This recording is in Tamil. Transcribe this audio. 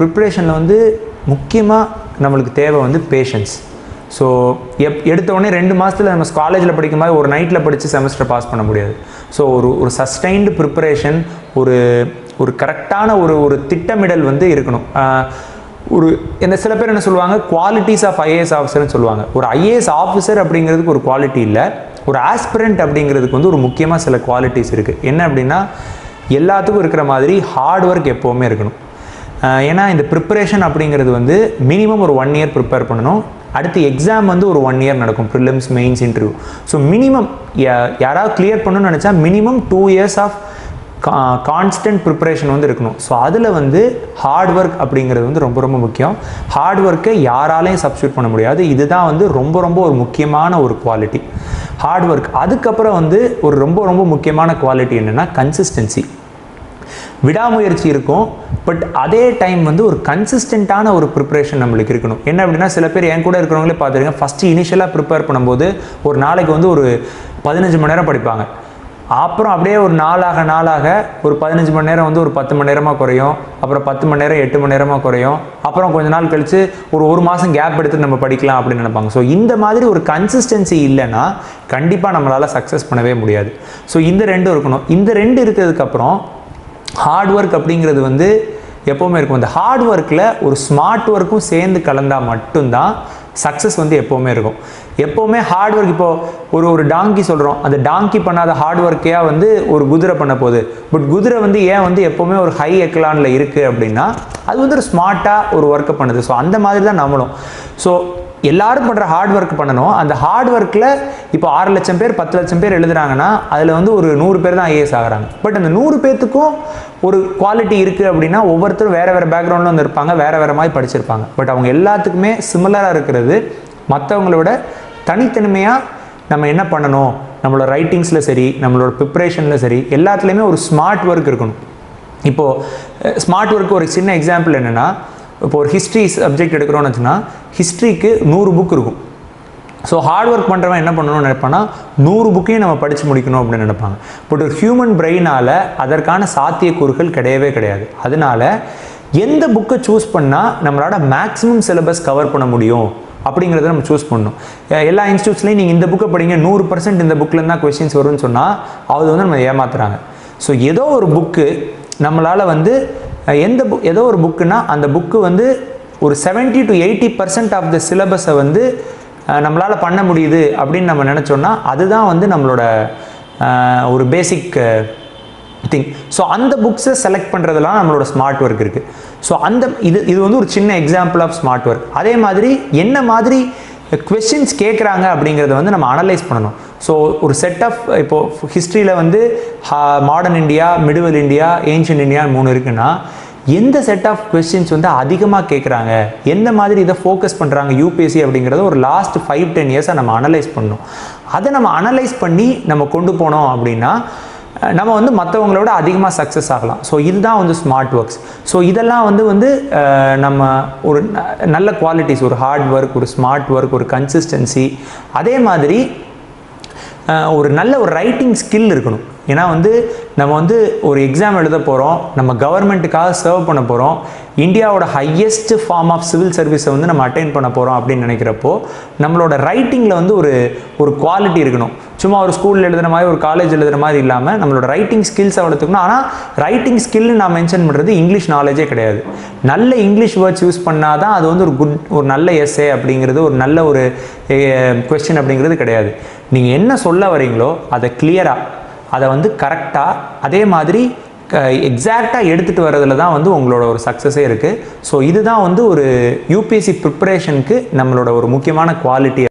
ப்ரிப்ரேஷனில் வந்து முக்கியமாக நம்மளுக்கு தேவை வந்து பேஷன்ஸ். ஸோ எடுத்த உடனே 2 மாதத்தில் நம்ம காலேஜில் படிக்கும்போது ஒரு நைட்டில் படித்து செமஸ்டர் பாஸ் பண்ண முடியாது. ஸோ ஒரு சஸ்டைன்டு ப்ரிப்பரேஷன், ஒரு கரெக்டான ஒரு திட்டமிடல் வந்து இருக்கணும். என்ன சில பேர் என்ன சொல்லுவாங்க, குவாலிட்டிஸ் ஆஃப் ஐஏஎஸ் ஆஃபீஸர்னு சொல்லுவாங்க. ஒரு ஐஏஎஸ் ஆஃபீஸர் அப்படிங்கிறதுக்கு ஒரு குவாலிட்டி இல்லை, ஒரு ஆஸ்பிரண்ட் அப்படிங்கிறதுக்கு வந்து ஒரு முக்கியமாக சில குவாலிட்டிஸ் இருக்குது. என்ன அப்படின்னா, எல்லாத்துக்கும் இருக்கிற மாதிரி ஹார்ட் ஒர்க் எப்போவுமே இருக்கணும். ஏன்னா இந்த ப்ரிப்பரேஷன் அப்படிங்கிறது வந்து மினிமம் ஒரு 1 இயர் ப்ரிப்பேர் பண்ணணும். அடுத்து எக்ஸாம் வந்து ஒரு 1 இயர் நடக்கும், prelims, mains, interview. So minimum யாராவது கிளியர் பண்ணணும்னு நினச்சா minimum 2 years of constant preparation வந்து இருக்கணும். ஸோ அதில் வந்து ஹார்ட் ஒர்க் அப்படிங்கிறது வந்து ரொம்ப ரொம்ப முக்கியம். ஹார்ட் ஒர்க்கை யாராலையும் சப்ஸ்டியூட் பண்ண முடியாது. இதுதான் வந்து ரொம்ப ஒரு முக்கியமான ஒரு குவாலிட்டி, ஹார்ட் ஒர்க். அதுக்கப்புறம் வந்து ஒரு ரொம்ப முக்கியமான குவாலிட்டி என்னென்னா கன்சிஸ்டன்சி. விடாமுயற்சி இருக்கும், பட் அதே டைம் வந்து ஒரு கன்சிஸ்டண்ட்டான ஒரு ப்ரிப்பரேஷன் நம்மளுக்கு இருக்கணும். என்ன அப்படின்னா, சில பேர் என் கூட இருக்கிறவங்களே பார்த்துருங்க, ஃபஸ்ட்டு இனிஷியலாக ப்ரிப்பேர் பண்ணும்போது ஒரு நாளைக்கு வந்து ஒரு 15 மணி நேரம் படிப்பாங்க. அப்புறம் அப்படியே ஒரு நாளாக ஒரு 15 மணி நேரம் வந்து ஒரு 10 மணி நேரமாக குறையும், அப்புறம் 10 மணி நேரம் 8 மணி நேரமாக குறையும், அப்புறம் கொஞ்ச நாள் கழித்து ஒரு மாதம் கேப் எடுத்து நம்ம படிக்கலாம் அப்படின்னு நினைப்பாங்க. ஸோ இந்த மாதிரி ஒரு கன்சிஸ்டன்சி இல்லைன்னா கண்டிப்பாக நம்மளால் சக்ஸஸ் பண்ணவே முடியாது. ஸோ இந்த 2 இருக்கணும். இந்த 2 இருக்கிறதுக்கப்புறம் ஹார்ட் ஒர்க் அப்படிங்கிறது வந்து எப்போவுமே இருக்கும். இந்த ஹார்ட் ஒர்க்கில் ஒரு ஸ்மார்ட் ஒர்க்கும் சேர்ந்து கலந்தால் மட்டும்தான் சக்ஸஸ் வந்து எப்போவுமே இருக்கும். எப்போவுமே ஹார்ட் ஒர்க், இப்போது ஒரு டாங்கி சொல்கிறோம், அந்த டாங்கி பண்ணாத ஹார்ட் ஒர்க்கையாக வந்து ஒரு குதிரை பண்ண போகுது. பட் குதிரை வந்து ஏன் வந்து எப்போவுமே ஒரு ஹை எக்லானில் இருக்குது அப்படின்னா, அது வந்து ஒரு ஸ்மார்ட்டாக ஒரு ஒர்க்கை பண்ணுது. ஸோ அந்த மாதிரி தான் நம்மளும். ஸோ எல்லாரும் பண்ணுற ஹார்ட் ஒர்க் பண்ணணும். அந்த ஹார்ட் ஒர்க்கில் இப்போ 6 லட்சம் பேர் 10 லட்சம் பேர் எழுதுறாங்கன்னா அதில் வந்து ஒரு 100 பேர் தான் ஐஏஎஸ் ஆகிறாங்க. பட் அந்த 100 பேர்த்துக்கும் ஒரு குவாலிட்டி இருக்குது அப்படின்னா, ஒவ்வொருத்தரும் வேறு பேக்ரவுண்டில் வந்து இருப்பாங்க, வேறு மாதிரி படிச்சிருப்பாங்க. பட் அவங்க எல்லாத்துக்குமே சிமிலராக இருக்கிறது, மற்றவங்களோட தனித்தனிமையாக நம்ம என்ன பண்ணணும், நம்மளோட ரைட்டிங்ஸில் சரி, நம்மளோட ப்ரிப்ரேஷனில் சரி, எல்லாத்துலேயுமே ஒரு ஸ்மார்ட் ஒர்க் இருக்கணும். இப்போது ஸ்மார்ட் ஒர்க்கு ஒரு சின்ன எக்ஸாம்பிள் என்னென்னா, இப்போ ஒரு ஹிஸ்ட்ரி சப்ஜெக்ட் எடுக்கிறோன்னு வச்சுன்னா, ஹிஸ்ட்ரிக்கு 100 புக் இருக்கும். ஸோ ஹார்ட் ஒர்க் பண்ணுறவன் என்ன பண்ணணும்னு நினைப்பான்னா, 100 புக்கையும் நம்ம படித்து முடிக்கணும் அப்படின்னு நினைப்பாங்க. பட் ஒரு ஹியூமன் பிரெயினால் அதற்கான சாத்தியக்கூறுகள் கிடையாது. அதனால எந்த புக்கை சூஸ் பண்ணால் நம்மளோட மேக்ஸிமம் சிலபஸ் கவர் பண்ண முடியும் அப்படிங்கிறத நம்ம சூஸ் பண்ணணும். எல்லா இன்ஸ்டியூட்ஸ்லையும் நீங்கள் இந்த புக்கை படிங்க, 100% இந்த புக்கில் தான் கொஸ்டின்ஸ் வரும்னு சொன்னால் அது வந்து நம்ம ஏமாத்துறாங்க. ஸோ ஏதோ ஒரு புக்கு நம்மளால் வந்து ஏதோ ஒரு புக்குன்னா அந்த புக்கு வந்து ஒரு 70 to 80% ஆஃப் த சிலபஸை வந்து நம்மளால் பண்ண முடியுது அப்படின்னு நம்ம நினச்சோன்னா அதுதான் வந்து நம்மளோட ஒரு பேசிக் திங். ஸோ அந்த புக்ஸை செலக்ட் பண்ணுறதுலாம் நம்மளோட ஸ்மார்ட் ஒர்க் இருக்குது. ஸோ இது வந்து ஒரு சின்ன எக்ஸாம்பிள் ஆஃப் ஸ்மார்ட் ஒர்க். அதே மாதிரி என்ன மாதிரி கொஸ்டின்ஸ் கேட்குறாங்க அப்படிங்கிறத வந்து நம்ம அனலைஸ் பண்ணணும். ஸோ ஒரு செட் ஆஃப், இப்போது ஹிஸ்ட்ரியில் வந்து modern India, medieval India, ancient India 3 இருக்குன்னா, எந்த செட் ஆஃப் கொஸ்டின்ஸ் வந்து அதிகமாக கேட்குறாங்க, எந்த மாதிரி இதை ஃபோக்கஸ் பண்ணுறாங்க யூபிஎஸ்சி அப்படிங்கிறத ஒரு லாஸ்ட் 5-10 இயர்ஸாக நம்ம அனலைஸ் பண்ணணும். அதை நம்ம அனலைஸ் பண்ணி நம்ம கொண்டு போனோம் அப்படின்னா நம்ம வந்து மற்றவங்களோட அதிகமாக சக்ஸஸ் ஆகலாம். ஸோ இதுதான் வந்து ஸ்மார்ட் ஒர்க்ஸ். ஸோ இதெல்லாம் வந்து நம்ம ஒரு நல்ல குவாலிட்டிஸ், ஒரு ஹார்ட் ஒர்க், ஒரு ஸ்மார்ட் ஒர்க், ஒரு கன்சிஸ்டன்சி, அதே மாதிரி ஒரு நல்ல ஒரு ரைட்டிங் ஸ்கில் இருக்கணும். ஏன்னா வந்து நம்ம வந்து ஒரு எக்ஸாம் எழுத போகிறோம், நம்ம கவர்மெண்ட்டுக்காக சர்வ் பண்ண போகிறோம், இந்தியாவோட ஹையஸ்ட் ஃபார்ம் ஆஃப் சிவில் சர்வீஸை வந்து நம்ம அட்டைன் பண்ண போகிறோம் அப்படின்னு நினைக்கிறப்போ நம்மளோட ரைட்டிங்கில் வந்து ஒரு குவாலிட்டி இருக்கணும். சும்மா ஒரு ஸ்கூலில் எழுதுகிற மாதிரி, ஒரு காலேஜ் எழுதுகிற மாதிரி இல்லாமல் நம்மளோட ரைட்டிங் ஸ்கில்ஸை வளர்த்துக்கணும். ஆனால் ரைட்டிங் ஸ்கில்னு நான் மென்ஷன் பண்ணுறது இங்கிலீஷ் நாலேஜே கிடையாது. நல்ல இங்கிலீஷ் வேர்ட்ஸ் யூஸ் பண்ணால் தான் அது வந்து ஒரு நல்ல எஸ்ஸே அப்படிங்கிறது, ஒரு நல்ல ஒரு கொஸ்டின் அப்படிங்கிறது கிடையாது. நீங்கள் என்ன சொல்ல வரீங்களோ அதை கிளியராக, அதை வந்து கரெக்டாக, அதே மாதிரி எக்ஸாக்டாக எடுத்துகிட்டு வரதுல தான் வந்து உங்களோட ஒரு சக்ஸஸே இருக்குது. ஸோ இதுதான் வந்து ஒரு யூபிஎஸ்சி ப்ரிப்பரேஷனுக்கு நம்மளோட ஒரு முக்கியமான குவாலிட்டி.